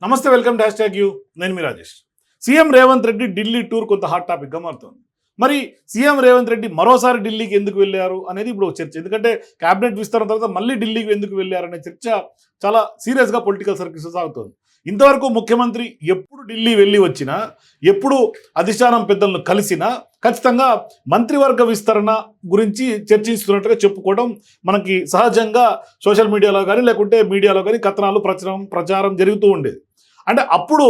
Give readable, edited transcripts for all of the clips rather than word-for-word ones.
నమస్తే, welcome to hash tag you. నేను మీ Rajesh. CM Revanth Reddy Delhi tour కొంత హాట్ టాపిక్గా మారుతోంది. మరి సీఎం రేవంత్ రెడ్డి మరోసారి ఢిల్లీకి ఎందుకు వెళ్ళారు అనేది ఇప్పుడు ఒక చర్చ. ఎందుకంటే క్యాబినెట్ విస్తరణ తర్వాత మళ్ళీ ఢిల్లీకి ఎందుకు వెళ్ళారు అనే చర్చ చాలా సీరియస్గా పొలిటికల్ సర్కిల్స్ సాగుతోంది. ఇంతవరకు ముఖ్యమంత్రి ఎప్పుడు ఢిల్లీ వెళ్ళి వచ్చినా, ఎప్పుడు అధిష్టానం పెద్దలను కలిసినా ఖచ్చితంగా మంత్రివర్గ విస్తరణ గురించి చర్చిస్తున్నట్టుగా చెప్పుకోవడం మనకి సహజంగా సోషల్ మీడియాలో కానీ లేకుంటే మీడియాలో కానీ కథనాలు ప్రచారం జరుగుతూ ఉండేది. అంటే అప్పుడు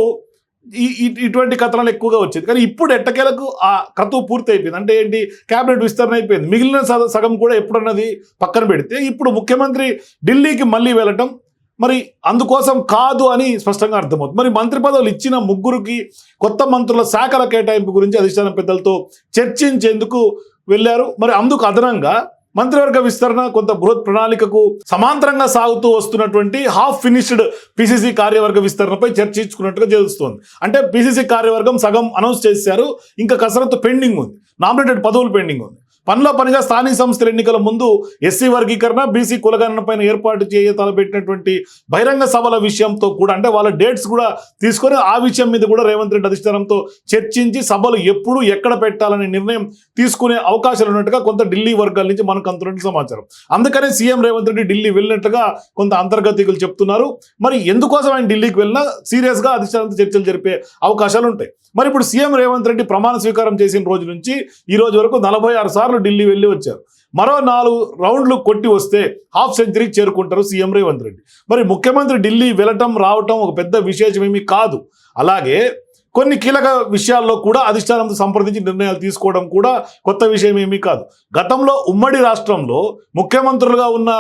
ఇటువంటి కథనాలు ఎక్కువగా వచ్చేది. కానీ ఇప్పుడు ఎట్టకేలకు ఆ క్రతువు పూర్తి అయిపోయింది. అంటే ఏంటి, క్యాబినెట్ విస్తరణ అయిపోయింది. మిగిలిన సగం కూడా ఎప్పుడన్నది పక్కన పెడితే ఇప్పుడు ముఖ్యమంత్రి ఢిల్లీకి మళ్ళీ వెళ్ళటం మరి అందుకోసం కాదు అని స్పష్టంగా అర్థమవుతుంది. మరి మంత్రి పదవులు ఇచ్చిన ముగ్గురికి కొత్త మంత్రుల శాఖల కేటాయింపు గురించి అధిష్టానం పెద్దలతో చర్చించేందుకు వెళ్ళారు. మరి అందుకు అదనంగా మంత్రివర్గ విస్తరణ కొంత బృహత్ ప్రణాళికకు సమాంతరంగా సాగుతూ వస్తున్నటువంటి హాఫ్ ఫినిష్డ్ పిసిసి కార్యవర్గ విస్తరణపై చర్చించుకున్నట్టుగా తెలుస్తోంది. అంటే పిసిసి కార్యవర్గం సగం అనౌన్స్ చేశారు, ఇంకా కసరత్తు పెండింగ్ ఉంది, నామినేటెడ్ పదవులు పెండింగ్ ఉంది. పనిలో పనిగా స్థానిక సంస్థల ఎన్నికల ముందు ఎస్సీ వర్గీకరణ, బీసీ కులగణన పైన ఏర్పాటు తలపెట్టినటువంటి బహిరంగ సభల విషయంతో కూడా, అంటే వాళ్ళ డేట్స్ కూడా తీసుకొని ఆ విషయం మీద కూడా రేవంత్ రెడ్డి అధిష్టానంతో చర్చించి సభలు ఎప్పుడు ఎక్కడ పెట్టాలనే నిర్ణయం తీసుకునే అవకాశాలు ఉన్నట్టుగా కొంత ఢిల్లీ వర్గాల నుంచి మనకు అందుతున్నట్టు సమాచారం. అందుకనే సీఎం రేవంత్ రెడ్డి ఢిల్లీ వెళ్ళినట్టుగా కొంత అంతర్గతికులు చెప్తున్నారు. మరి ఎందుకోసం ఆయన ఢిల్లీకి వెళ్ళినా సీరియస్గా అధిష్టానంతో చర్చలు జరిపే అవకాశాలు ఉంటాయి. మరి ఇప్పుడు సీఎం రేవంత్ రెడ్డి ప్రమాణ స్వీకారం చేసిన రోజు నుంచి ఈ రోజు వరకు 46 సార్లు ఢిల్లీ వెళ్ళి వచ్చారు. మరో 4 రౌండ్లు కొట్టి వస్తే హాఫ్ సెంచరీకి చేరుకుంటారు సీఎం రేవంత్ రెడ్డి. మరి ముఖ్యమంత్రి ఢిల్లీ వెళ్ళటం రావటం ఒక పెద్ద విశేషమేమీ కాదు. అలాగే కొన్ని కీలక విషయాల్లో కూడా అధిష్టానంతో సంప్రదించి నిర్ణయాలు తీసుకోవడం కూడా కొత్త విషయం ఏమీ కాదు. గతంలో ఉమ్మడి రాష్ట్రంలో ముఖ్యమంత్రులుగా ఉన్న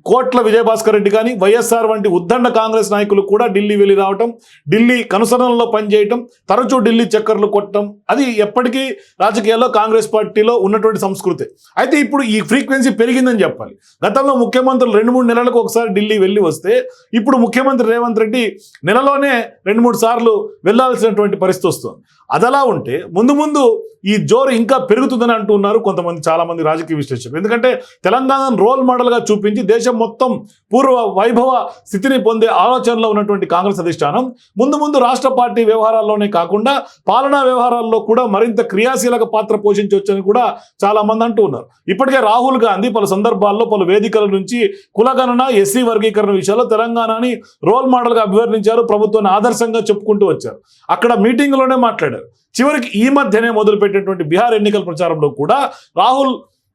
కోట్ల విజయభాస్కర్ రెడ్డి కానీ వైఎస్ఆర్ వంటి ఉద్దండ కాంగ్రెస్ నాయకులు కూడా ఢిల్లీ వెళ్ళి రావటం, ఢిల్లీ కనుసరణలో పనిచేయటం, తరచూ ఢిల్లీ చక్కర్లు కొట్టడం అది ఎప్పటికీ రాజకీయాల్లో కాంగ్రెస్ పార్టీలో ఉన్నటువంటి సంస్కృతి. అయితే ఇప్పుడు ఈ ఫ్రీక్వెన్సీ పెరిగిందని చెప్పాలి. గతంలో ముఖ్యమంత్రులు 2-3 నెలలకు ఒకసారి ఢిల్లీ వెళ్ళి వస్తే ఇప్పుడు ముఖ్యమంత్రి రేవంత్ రెడ్డి నెలలోనే 2-3 సార్లు వెళ్లాల్సినటువంటి పరిస్థితి వస్తుంది. అదలా ఉంటే ముందు ముందు ఈ జోరు ఇంకా పెరుగుతుందని అంటున్నారు కొంతమంది, చాలామంది రాజకీయ విశ్లేషకులు. ఎందుకంటే తెలంగాణను రోల్ మోడల్గా చూపించి దేశం మొత్తం పూర్వ వైభవ స్థితిని పొందే ఆలోచనలో ఉన్నటువంటి కాంగ్రెస్ అధిష్టానం ముందు ముందు రాష్ట్ర పార్టీ వ్యవహారాల్లోనే కాకుండా పాలనా వ్యవహారాల్లో కూడా మరింత క్రియాశీలక పాత్ర పోషించవచ్చని కూడా చాలా మంది అంటూ ఉన్నారు. ఇప్పటికే రాహుల్ గాంధీ పలు సందర్భాల్లో పలు వేదికల నుంచి కులగణన, ఎస్సీ వర్గీకరణ విషయాల్లో తెలంగాణని రోల్ మోడల్గా అభివర్ణించారు, ప్రభుత్వాన్ని ఆదర్శంగా చెప్పుకుంటూ వచ్చారు. అక్కడ మీటింగ్లోనే మాట్లాడారు. చివరికి ఈ మధ్యనే మొదలుపెట్టినటువంటి బీహార్ ఎన్నికల ప్రచారంలో కూడా రాహుల్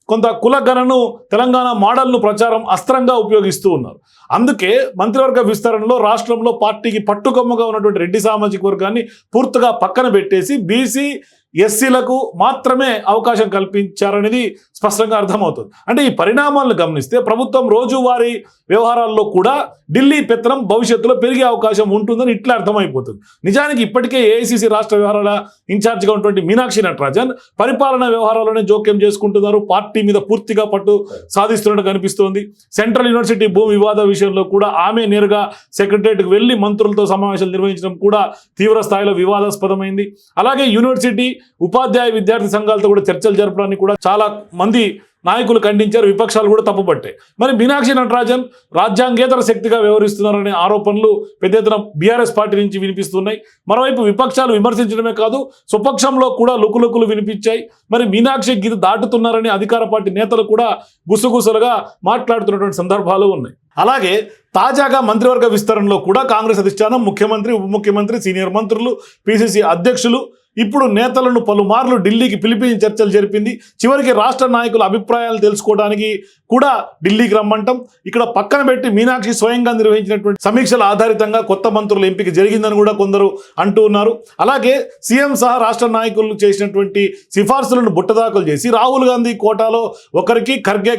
కొంత కులగణను, తెలంగాణ మోడల్ను ప్రచారం అస్త్రంగా ఉపయోగిస్తూ ఉన్నారు. అందుకే మంత్రివర్గ విస్తరణలో రాష్ట్రంలో పార్టీకి పట్టుకొమ్మగా ఉన్నటువంటి రెడ్డి సామాజిక వర్గాన్ని పూర్తిగా పక్కన పెట్టేసి బీసీ, ఎస్సీలకు మాత్రమే అవకాశం కల్పించారనేది స్పష్టంగా అర్థమవుతుంది. అంటే ఈ పరిణామాలను గమనిస్తే ప్రభుత్వం రోజువారీ వ్యవహారాల్లో కూడా ఢిల్లీ పెత్తనం భవిష్యత్తులో పెరిగే అవకాశం ఉంటుందని ఇట్లా అర్థమైపోతుంది. నిజానికి ఇప్పటికే ఏఐసీసీ రాష్ట్ర వ్యవహారాల ఇన్ఛార్జిగా ఉన్నటువంటి మీనాక్షి నటరాజన్ పరిపాలనా వ్యవహారాల్లోనే జోక్యం చేసుకుంటున్నారు. పార్టీ మీద పూర్తిగా పట్టు సాధిస్తున్నట్టు కనిపిస్తోంది. సెంట్రల్ యూనివర్సిటీ భూమి వివాద విషయంలో కూడా ఆమె నేరుగా సెక్రటరియట్కి వెళ్ళి మంత్రులతో సమావేశాలు నిర్వహించడం కూడా తీవ్ర స్థాయిలో వివాదాస్పదమైంది. అలాగే యూనివర్సిటీ ఉపాధ్యాయ విద్యార్థి సంఘాలతో కూడా చర్చలు జరపడానికి కూడా చాలా మంది నాయకులు ఖండించారు, విపక్షాలు కూడా తప్పుపట్టాయి. మరి మీనాక్షి నటరాజన్ రాజ్యాంగేతర శక్తిగా వ్యవహరిస్తున్నారనే ఆరోపణలు పెద్ద ఎత్తున బీఆర్ఎస్ పార్టీ నుంచి వినిపిస్తున్నాయి. మరోవైపు విపక్షాలు విమర్శించడమే కాదు, స్వపక్షంలో కూడా లుకులుకులు వినిపించాయి. మరి మీనాక్షి గీత దాటుతున్నారని అధికార పార్టీ నేతలు కూడా గుసగుసలుగా మాట్లాడుతున్నటువంటి సందర్భాలు ఉన్నాయి. అలాగే తాజాగా మంత్రివర్గ విస్తరణలో కూడా కాంగ్రెస్ అధిష్టానం ముఖ్యమంత్రి, ఉప ముఖ్యమంత్రి, సీనియర్ మంత్రులు, పిసిసి అధ్యక్షులు ఇప్పుడు నేతలను పలుమార్లు ఢిల్లీకి పిలిపించి చర్చలు జరిపింది. చివరికి రాష్ట్ర నాయకుల అభిప్రాయాలు తెలుసుకోవడానికి కూడా ఢిల్లీకి రమ్మంటాం. ఇక్కడ పక్కన పెట్టి మీనాక్షి స్వయంగా నిర్వహించినటువంటి సమీక్షల ఆధారితంగా కొత్త మంత్రుల ఎంపిక జరిగిందని కూడా కొందరు అంటూ ఉన్నారు. అలాగే సీఎం సహా రాష్ట్ర నాయకులు చేసినటువంటి సిఫార్సులను బుట్టదాఖలు చేసి రాహుల్ గాంధీ కోటాలో ఒకరికి, ఖర్గే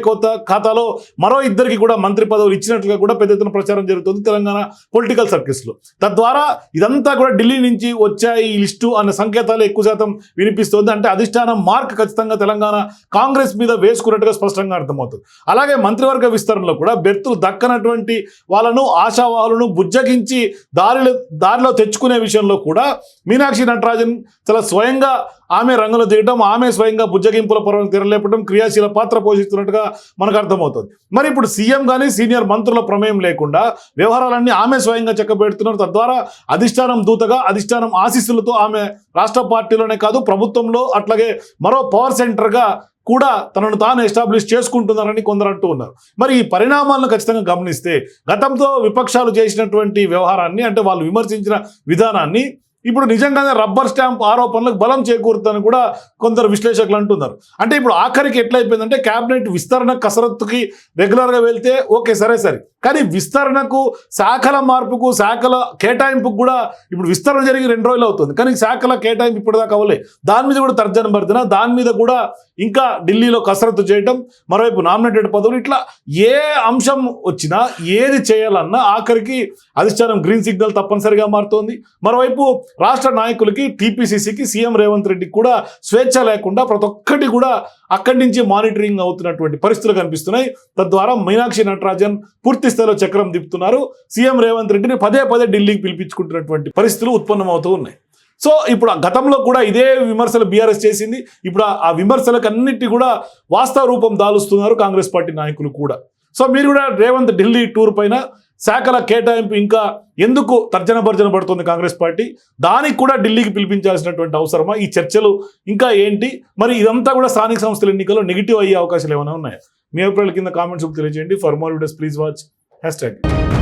ఖాతాలో మరో 2కి కూడా మంత్రి పదవులు ఇచ్చినట్లుగా కూడా పెద్ద ఎత్తున ప్రచారం జరుగుతుంది తెలంగాణ పొలిటికల్ సర్కిల్స్లో. తద్వారా ఇదంతా కూడా ఢిల్లీ నుంచి వచ్చాయి ఈ లిస్టు అన్న సంకేతాలు ఎక్కువ శాతం వినిపిస్తోంది. అంటే అధిష్టానం మార్క్ ఖచ్చితంగా తెలంగాణ కాంగ్రెస్ మీద వేసుకున్నట్టుగా స్పష్టంగా అర్థమవుతుంది. అలాగే మంత్రివర్గ విస్తరణలో కూడా బెర్తులు దక్కనటువంటి వాళ్ళను, ఆశావాహులను బుజ్జగించి దారిలో తెచ్చుకునే విషయంలో కూడా మీనాక్షి నటరాజన్ చాలా స్వయంగా ఆమె రంగంలో దిగటం, ఆమె స్వయంగా బుజ్జగింపుల పర్వం తెరలేపడం, క్రియాశీల పాత్ర పోషిస్తున్నట్టుగా మనకు అర్థమవుతుంది. మరి ఇప్పుడు సీఎం కానీ సీనియర్ మంత్రుల ప్రమేయం లేకుండా వ్యవహారాలన్నీ ఆమె స్వయంగా చక్కబెడుతున్నారు. తద్వారా అధిష్టానం దూతగా, అధిష్టానం ఆశీస్సులతో ఆమె రాష్ట్ర పార్టీలోనే కాదు ప్రభుత్వంలో అట్లాగే మరో పవర్ సెంటర్గా కూడా తనను తాను ఎస్టాబ్లిష్ చేసుకుంటున్నారని కొందరు అంటూ ఉన్నారు. మరి ఈ పరిణామాలను ఖచ్చితంగా గమనిస్తే గతంతో విపక్షాలు చేసినటువంటి వ్యవహారాన్ని, అంటే వాళ్ళు విమర్శించిన విధానాన్ని ఇప్పుడు నిజంగానే రబ్బర్ స్టాంప్ ఆరోపణలకు బలం చేకూరుతుందని కూడా కొందరు విశ్లేషకులు అంటున్నారు. అంటే ఇప్పుడు ఆఖరికి ఎట్లయిపోయిందంటే క్యాబినెట్ విస్తరణ కసరత్తుకి రెగ్యులర్గా వెళ్తే ఓకే సరే, కానీ విస్తరణకు, శాఖల మార్పుకు, శాఖల కేటాయింపుకు కూడా ఇప్పుడు విస్తరణ జరిగి 2 రోజులు అవుతుంది, కానీ శాఖల కేటాయింపు ఇప్పటిదాకా అవ్వలే. దాని మీద కూడా తర్జన భర్జన, దాని మీద కూడా ఇంకా ఢిల్లీలో కసరత్తు చేయటం, మరోవైపు నామినేటెడ్ పదవులు, ఇట్లా ఏ అంశం వచ్చినా ఏది చేయాలన్నా ఆఖరికి అధిష్టానం గ్రీన్ సిగ్నల్ తప్పనిసరిగా మారుతోంది. మరోవైపు రాష్ట్ర నాయకులకి, టీపీసీసీకి, సీఎం రేవంత్ రెడ్డికి కూడా స్వేచ్ఛ లేకుండా ప్రతి ఒక్కటి కూడా అక్కడి నుంచి మానిటరింగ్ అవుతున్నటువంటి పరిస్థితులు కనిపిస్తున్నాయి. తద్వారా మీనాక్షి నటరాజన్ పూర్తి స్థాయిలో చక్రం తిప్పుతున్నారు. సీఎం రేవంత్ రెడ్డిని పదే ఢిల్లీకి పిలిపించుకుంటున్నటువంటి పరిస్థితులు ఉత్పన్నమవుతూ ఉన్నాయి. సో ఇప్పుడు గతంలో కూడా ఇదే విమర్శలు బీఆర్ఎస్ చేసింది. ఇప్పుడు ఆ విమర్శలకు అన్నిటి కూడా వాస్తవ రూపం దాలుస్తున్నారు కాంగ్రెస్ పార్టీ నాయకులు కూడా. సో మీరు కూడా రేవంత్ ఢిల్లీ టూర్ పైన శాఖల కేటాయింపు ఇంకా ఎందుకు తర్జన భర్జన పడుతుంది కాంగ్రెస్ పార్టీ, దానికి కూడా ఢిల్లీకి పిలిపించాల్సినటువంటి అవసరమా, ఈ చర్చలు ఇంకా ఏంటి, మరి ఇదంతా కూడా స్థానిక సంస్థల ఎన్నికల్లో నెగిటివ్ అయ్యే అవకాశాలు ఏమైనా ఉన్నాయా? మీ అభిప్రాయాల కింద కామెంట్స్ తెలియజేయండి. For more videos please watch #.